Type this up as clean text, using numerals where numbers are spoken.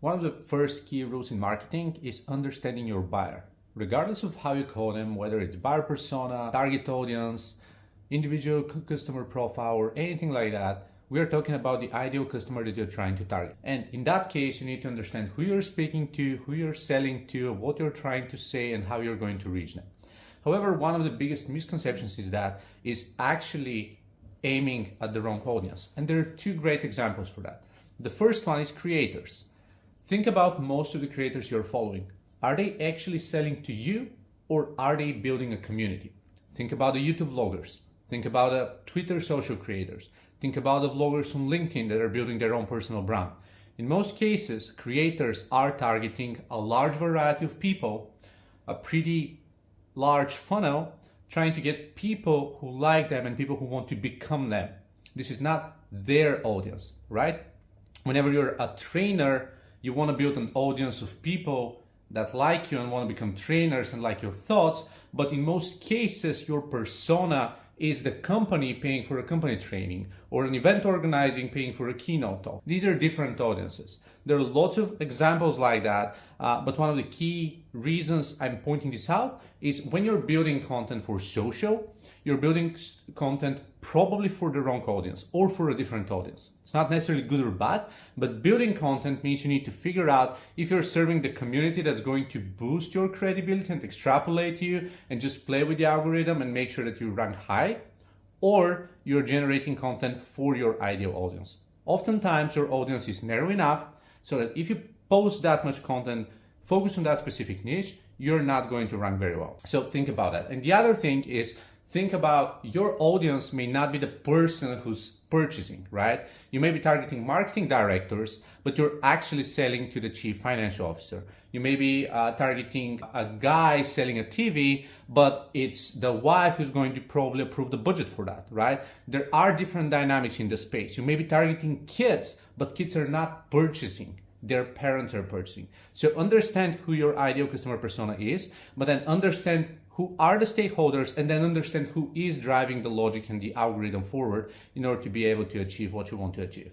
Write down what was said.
One of the first key rules in marketing is understanding your buyer. Regardless of how you call them, whether it's buyer persona, target audience, individual customer profile, or anything like that, we are talking about the ideal customer that you're trying to target. And in that case, you need to understand who you're speaking to, who you're selling to, what you're trying to say, and how you're going to reach them. However, one of the biggest misconceptions is actually aiming at the wrong audience. And there are two great examples for that. The first one is creators. Think about most of the creators you're following. Are they actually selling to you, or are they building a community? Think about the YouTube vloggers. Think about the Twitter social creators. Think about the vloggers on LinkedIn that are building their own personal brand. In most cases, creators are targeting a large variety of people, a pretty large funnel, trying to get people who like them and people who want to become them. This is not their audience, right? Whenever you're a trainer, you want to build an audience of people that like you and want to become trainers and like your thoughts, but in most cases, your persona is the company paying for a company training, or an event organizing paying for a keynote talk. These are different audiences. There are lots of examples like that, but one of the key reasons I'm pointing this out is when you're building content for social, you're building content probably for the wrong audience or for a different audience. It's not necessarily good or bad, but building content means you need to figure out if you're serving the community that's going to boost your credibility and extrapolate you and just play with the algorithm and make sure that you rank high, or you're generating content for your ideal audience. Oftentimes your audience is narrow enough so that if you post that much content, focus on that specific niche, you're not going to rank very well. So think about that. And the other thing is, think about your audience may not be the person who's purchasing, right? You may be targeting marketing directors, but you're actually selling to the chief financial officer. You may be targeting a guy selling a TV, but it's the wife who's going to probably approve the budget for that, right? There are different dynamics in the space. You may be targeting kids, but kids are not purchasing. Their parents are purchasing. So understand who your ideal customer persona is, but then understand who are the stakeholders, and then understand who is driving the logic and the algorithm forward in order to be able to achieve what you want to achieve.